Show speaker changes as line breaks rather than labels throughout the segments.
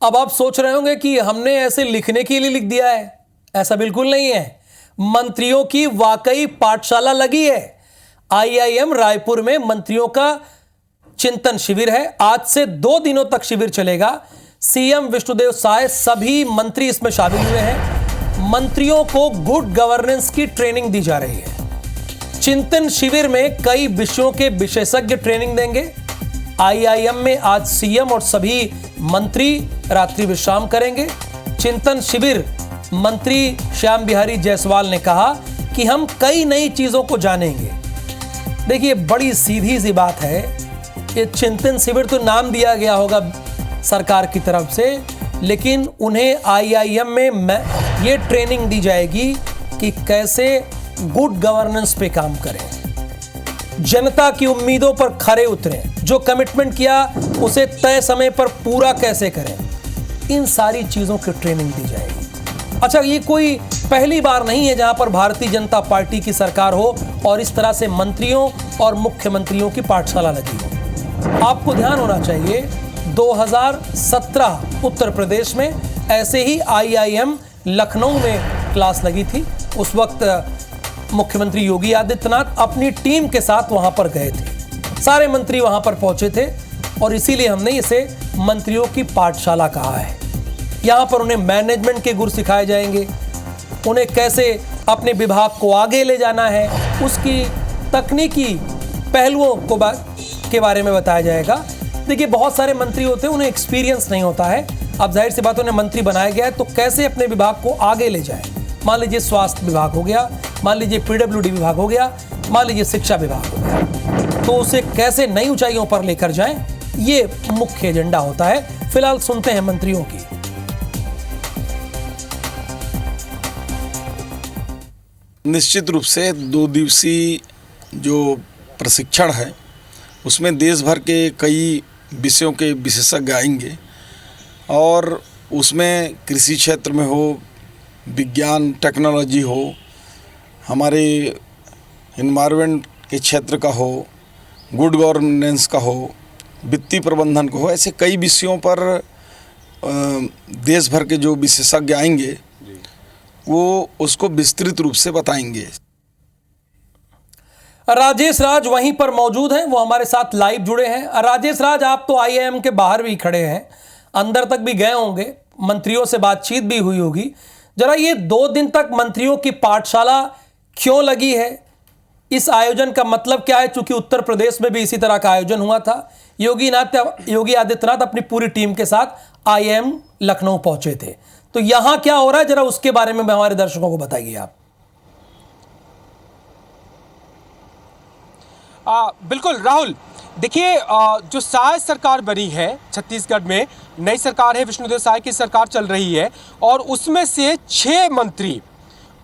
अब आप सोच रहे होंगे कि हमने ऐसे लिखने के लिए लिख दिया है। ऐसा बिल्कुल नहीं है। मंत्रियों की वाकई पाठशाला लगी है। आईआईएम रायपुर में मंत्रियों का चिंतन शिविर है। आज से 2 दिनों तक शिविर चलेगा। सीएम विष्णुदेव साय सभी मंत्री इसमें शामिल हुए हैं। मंत्रियों को गुड गवर्नेंस की ट्रेनिंग दी जा रही है। चिंतन शिविर में कई विषयों के विशेषज्ञ ट्रेनिंग देंगे। आईआईएम में आज सीएम और सभी मंत्री रात्रि विश्राम करेंगे। चिंतन शिविर मंत्री श्याम बिहारी जायसवाल ने कहा कि हम कई नई चीजों को जानेंगे। देखिए, बड़ी सीधी सी बात है। ये चिंतन शिविर तो नाम दिया गया होगा सरकार की तरफ से, लेकिन उन्हें आईआईएम में ये ट्रेनिंग दी जाएगी कि कैसे गुड गवर्नेंस पे काम करें, जनता की उम्मीदों पर खरे उतरें, जो कमिटमेंट किया उसे तय समय पर पूरा कैसे करें। इन सारी चीजों की ट्रेनिंग दी जाएगी। अच्छा, ये कोई पहली बार नहीं है जहां पर भारतीय जनता पार्टी की सरकार हो और इस तरह से मंत्रियों और मुख्यमंत्रियों की पाठशाला लगी हो। आपको ध्यान होना चाहिए, 2017 उत्तर प्रदेश में ऐसे ही आईआईएम लखनऊ में क्लास लगी थी। उस वक्त मुख्यमंत्री योगी आदित्यनाथ अपनी टीम के साथ वहां पर गए थे। सारे मंत्री वहां पर पहुंचे थे और इसीलिए हमने इसे मंत्रियों की पाठशाला कहा है। यहां पर उन्हें मैनेजमेंट के गुर सिखाए जाएंगे, उन्हें कैसे अपने विभाग को आगे ले जाना है, उसकी तकनीकी पहलुओं के बारे में बताया जाएगा। देखिए, बहुत सारे मंत्री होते हैं, उन्हें एक्सपीरियंस नहीं होता है। अब जाहिर सी बात, उन्हें मंत्री बनाया गया है तो कैसे अपने विभाग को आगे ले जाए। मान लीजिए स्वास्थ्य विभाग हो गया, मान लीजिए पीडब्ल्यूडी विभाग हो गया, मान लीजिए शिक्षा विभाग हो गया, तो उसे कैसे नई ऊंचाइयों पर लेकर जाएं, ये मुख्य एजेंडा होता है। फिलहाल सुनते हैं मंत्रियों की।
निश्चित रूप से 2 दिवसीय जो प्रशिक्षण है उसमें देश भर के कई विषयों के विशेषज्ञ आएंगे और उसमें कृषि क्षेत्र में हो, विज्ञान टेक्नोलॉजी हो, हमारे एनवायरनमेंट के क्षेत्र का हो, गुड गवर्नेंस का हो, वित्तीय प्रबंधन का हो, ऐसे कई विषयों पर देश भर के जो विशेषज्ञ आएंगे वो उसको विस्तृत रूप से बताएंगे।
राजेश राज वहीं पर मौजूद हैं, वो हमारे साथ लाइव जुड़े हैं। राजेश राज, आप तो आईआईएम के बाहर भी खड़े हैं, अंदर तक भी गए होंगे, मंत्रियों से बातचीत भी हुई होगी। जरा ये 2 दिन तक मंत्रियों की पाठशाला क्यों लगी है, इस आयोजन का मतलब क्या है? चूंकि उत्तर प्रदेश में भी इसी तरह का आयोजन हुआ था। योगी आदित्यनाथ अपनी पूरी टीम के साथ आईआईएम लखनऊ पहुंचे थे, तो यहां क्या हो रहा है, जरा उसके बारे में हमारे दर्शकों को बताइए आप।
बिल्कुल राहुल, देखिए, जो साय सरकार बनी है छत्तीसगढ़ में, नई सरकार है, विष्णुदेव साय की सरकार चल रही है और उसमें से 6 मंत्री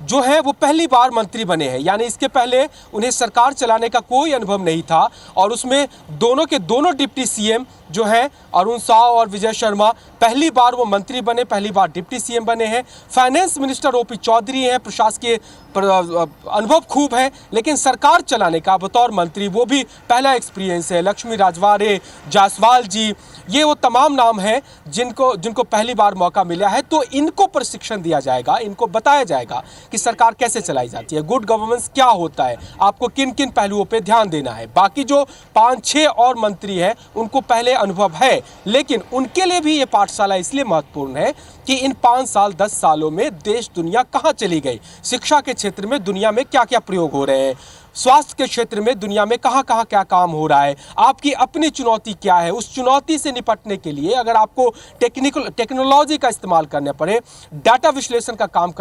जो है वो पहली बार मंत्री बने हैं। यानी इसके पहले उन्हें सरकार चलाने का कोई अनुभव नहीं था और उसमें दोनों के दोनों डिप्टी सीएम जो हैं अरुण साव और विजय शर्मा, पहली बार वो मंत्री बने, पहली बार डिप्टी सीएम बने हैं। फाइनेंस मिनिस्टर ओपी चौधरी हैं, प्रशासकीय अनुभव खूब है, लेकिन सरकार चलाने का बतौर मंत्री वो भी पहला एक्सपीरियंस है। लक्ष्मी राजवाड़े, जायसवाल जी, ये वो तमाम नाम हैं जिनको पहली बार मौका मिला है। तो इनको प्रशिक्षण दिया जाएगा, इनको बताया जाएगा कि सरकार कैसे चलाई जाती है, गुड गवर्नेंस क्या होता है, आपको किन किन पहलुओं पे ध्यान देना है। बाकी जो 5-6 और मंत्री हैं उनको पहले अनुभव है, लेकिन उनके लिए भी ये पाठशाला इसलिए महत्वपूर्ण है कि इन 5 साल 10 सालों में देश दुनिया कहाँ चली गई, शिक्षा के क्षेत्र में दुनिया में क्या क्या प्रयोग हो रहे हैं, स्वास्थ्य के क्षेत्र में दुनिया में कहाँ कहाँ क्या काम हो रहा है, आपकी अपनी चुनौती क्या है। उस चुनौती से निपटने के लिए अगर आपको टेक्नोलॉजी का इस्तेमाल करना पड़े, डाटा विश्लेषण का काम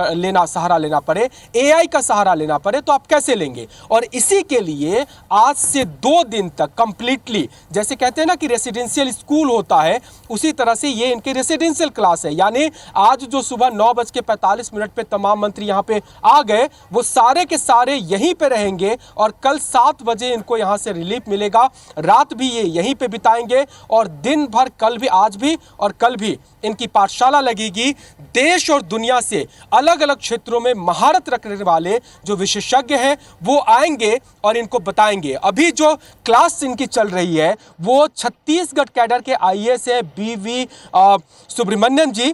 सहारा लेना पड़े, एआई का सहारा लेना पड़े, तो आप कैसे लेंगे। और इसी के लिए आज से 2 दिन तक कंप्लीटली, जैसे कहते हैं ना कि रेसिडेंशियल स्कूल होता है, उसी तरह से ये इनके रेसिडेंशियल क्लास है। यानी आज जो सुबह 9:45 पे तमाम मंत्री यहाँ पे आ गए, वो सारे के सारे यहीं पे रहेंगे और कल 7 बजे इनको यहां से रिलीफ मिलेगा। रात भी ये यहीं पे बिताएंगे और दिन भर, कल भी, आज भी और कल भी इनकी पाठशाला लगेगी। देश और दुनिया से अलग अलग क्षेत्रों में महारत रखने वाले जो विशेषज्ञ हैं वो आएंगे और इनको बताएंगे। अभी जो क्लास इनकी चल रही है वो छत्तीसगढ़ कैडर के आईएएस है बीवी सुब्रमण्यम जी।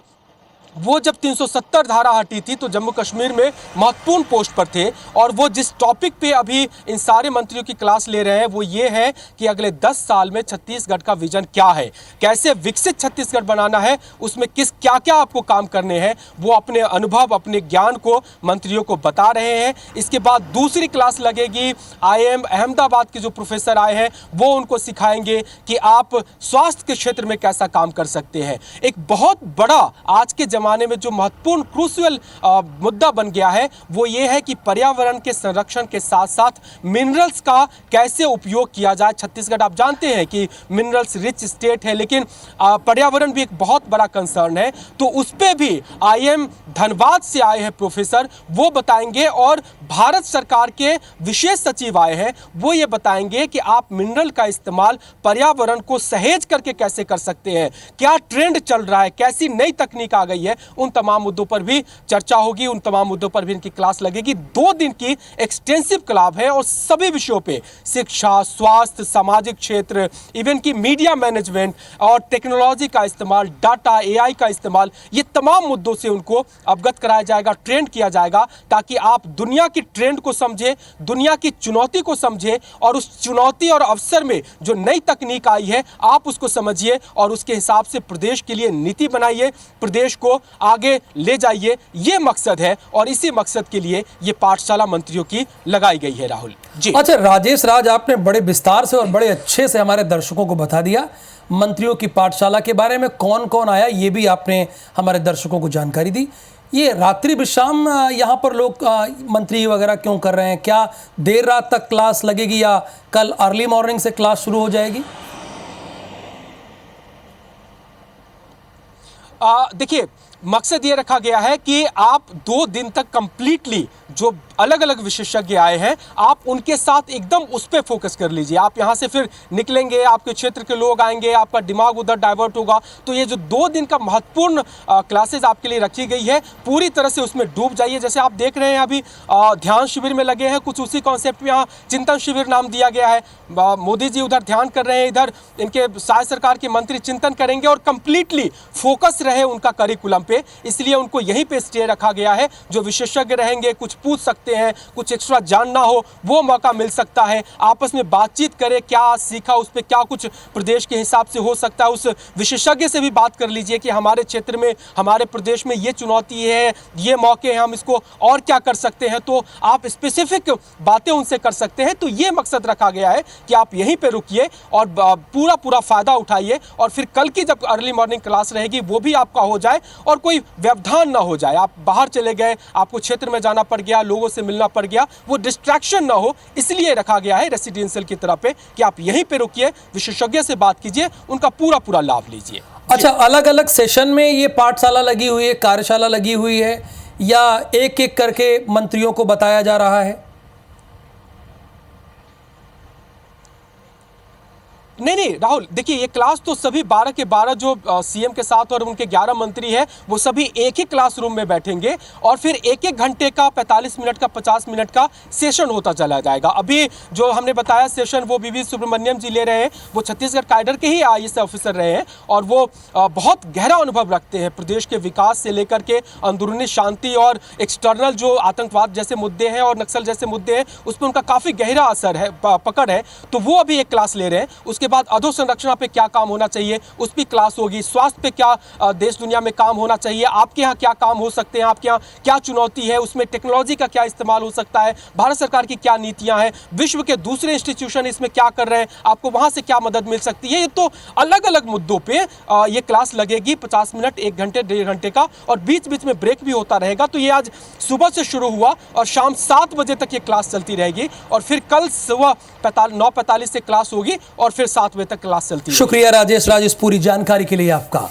वो जब 370 धारा हटी थी तो जम्मू कश्मीर में महत्वपूर्ण पोस्ट पर थे और वो जिस टॉपिक पे अभी इन सारे मंत्रियों की क्लास ले रहे हैं वो ये है कि अगले 10 साल में छत्तीसगढ़ का विजन क्या है, कैसे विकसित छत्तीसगढ़ बनाना है, उसमें क्या क्या आपको काम करने हैं, वो अपने अनुभव अपने ज्ञान को मंत्रियों को बता रहे हैं। इसके बाद दूसरी क्लास लगेगी IIM अहमदाबाद के जो प्रोफेसर आए हैं वो उनको सिखाएंगे कि आप स्वास्थ्य के क्षेत्र में कैसा काम कर सकते हैं। एक बहुत बड़ा आज के जमाने में जो महत्वपूर्ण क्रूशियल मुद्दा बन गया है वो ये है कि पर्यावरण के संरक्षण के साथ साथ मिनरल्स का कैसे उपयोग किया जाए। छत्तीसगढ़ आप जानते हैं कि मिनरल्स रिच स्टेट है, लेकिन पर्यावरण भी एक बहुत बड़ा कंसर्न है, तो उस पे भी IIM धनबाद से आए हैं प्रोफेसर, वो बताएंगे। और भारत सरकार के विशेष सचिव आए हैं, वो ये बताएंगे कि आप मिनरल का इस्तेमाल पर्यावरण को सहेज करके कैसे कर सकते हैं, क्या ट्रेंड चल रहा है, कैसी नई तकनीक आ गई है। उन तमाम मुद्दों पर भी चर्चा होगी, उन तमाम मुद्दों पर भी इनकी क्लास लगेगी। 2 दिन की एक्सटेंसिव क्लास है और सभी विषयों पे शिक्षा, स्वास्थ्य, सामाजिक क्षेत्र, इवन की मीडिया मैनेजमेंट और टेक्नोलॉजी का इस्तेमाल, डाटा AI का इस्तेमाल, ये तमाम मुद्दों से उनको अवगत कराया जाएगा, ट्रेंड किया जाएगा, ताकि आप दुनिया की ट्रेंड को समझे, दुनिया की चुनौती को समझे और उस चुनौती और अवसर में जो नई तकनीक आई है आप उसको समझिए और उसके हिसाब से प्रदेश के लिए नीति बनाइए, प्रदेश को आगे ले जाइए। ये मकसद है और इसी मकसद के लिए ये पाठशाला मंत्रियों की लगाई गई है। राहुल जी।
अच्छा राजेश राज, आपने बड़े विस्तार से और बड़े अच्छे से हमारे दर्शकों को बता दिया मंत्रियों की पाठशाला के बारे में, कौन कौन आया ये भी आपने हमारे दर्शकों को जानकारी दी। ये रात्रि विश्राम यहाँ पर लोग मंत्री वगैरह क्यों कर रहे हैं? क्या देर रात तक क्लास लगेगी या कल अर्ली मॉर्निंग से क्लास शुरू हो जाएगी?
देखिए, मकसद ये रखा गया है कि आप 2 दिन तक कंप्लीटली जो अलग अलग विशेषज्ञ आए हैं आप उनके साथ एकदम उस पर फोकस कर लीजिए। आप यहाँ से फिर निकलेंगे, आपके क्षेत्र के लोग आएंगे, आपका दिमाग उधर डाइवर्ट होगा, तो ये जो 2 दिन का महत्वपूर्ण क्लासेस आपके लिए रखी गई है पूरी तरह से उसमें डूब जाइए। जैसे आप देख रहे हैं अभी ध्यान शिविर में लगे हैं, कुछ उसी कॉन्सेप्ट में यहाँ चिंतन शिविर नाम दिया गया है। मोदी जी उधर ध्यान कर रहे हैं, इधर इनके शायद सरकार के मंत्री चिंतन करेंगे और कंप्लीटली फोकस रहे उनका करिकुलम पे, इसलिए उनको यहीं पे स्टे रखा गया है। जो विशेषज्ञ रहेंगे कुछ पूछ सकते हैं, कुछ एक्स्ट्रा जानना हो वो मौका मिल सकता है, आपस में बातचीत करें, क्या सीखा उस पर क्या कुछ प्रदेश के हिसाब से हो सकता है, उस विशेषज्ञ से भी बात कर लीजिए कि हमारे क्षेत्र में हमारे प्रदेश में ये चुनौती है, ये मौके हैं, हम इसको और क्या कर सकते हैं, तो आप स्पेसिफिक बातें उनसे कर सकते हैं। तो ये मकसद रखा गया है कि आप यहीं पे रुकिए और पूरा फ़ायदा उठाइए और फिर कल की जब अर्ली मॉर्निंग क्लास रहेगी वो भी आपका हो जाए और कोई व्यवधान ना हो जाए। आप बाहर चले गए, आपको क्षेत्र में जाना पड़ गया, लोगों से मिलना पड़ गया, वो डिस्ट्रैक्शन ना हो, इसलिए रखा गया है रेसिडेंशियल की तरह पे कि आप यहीं पे रुकिए, विशेषज्ञ से बात कीजिए, उनका पूरा लाभ लीजिए।
अच्छा, अलग अलग सेशन में ये पाठशाला लगी हुई है, कार्यशाला लगी हुई है, या एक एक करके मंत्रियों को बताया जा रहा है?
नहीं राहुल, देखिए ये क्लास तो सभी 12 के 12 जो CM के साथ और उनके 11 मंत्री हैं वो सभी एक ही क्लासरूम में बैठेंगे और फिर 1-1 घंटे का 45 मिनट का 50 मिनट का सेशन होता चला जाएगा। अभी जो हमने बताया सेशन वो बीवी सुब्रमण्यम जी ले रहे हैं, वो छत्तीसगढ़ कैडर के ही IAS ऑफिसर रहे हैं और वो बहुत गहरा अनुभव रखते हैं प्रदेश के विकास से लेकर के अंदरूनी शांति और एक्सटर्नल जो आतंकवाद जैसे मुद्दे हैं और नक्सल जैसे मुद्दे हैं उस पर उनका काफ़ी गहरा असर है, पकड़ है, तो वो अभी एक क्लास ले रहे हैं। उसके बाद अधोसंरचना पे क्या काम होना चाहिए उस पर क्लास होगी, स्वास्थ्य पे क्या देश दुनिया में काम होना चाहिए, आपके यहाँ क्या काम हो सकते हैं, आपके यहाँ क्या चुनौती है, उसमें टेक्नोलॉजी का क्या इस्तेमाल हो सकता है, भारत सरकार की क्या नीतियां हैं, विश्व के दूसरे इंस्टीट्यूशन इसमें क्या कर रहे हैं, आपको वहां से क्या मदद मिल सकती है। ये तो अलग अलग मुद्दों पे ये क्लास लगेगी 50 मिनट, 1 घंटे, 1.5 घंटे का, और बीच बीच में ब्रेक भी होता रहेगा। तो ये आज सुबह से शुरू हुआ और शाम 7 बजे तक ये क्लास चलती रहेगी और फिर कल सुबह 9:45 से क्लास होगी और फिर 7 बजे तक क्लास चलती है।
शुक्रिया राजेश राज इस पूरी जानकारी के लिए आपका।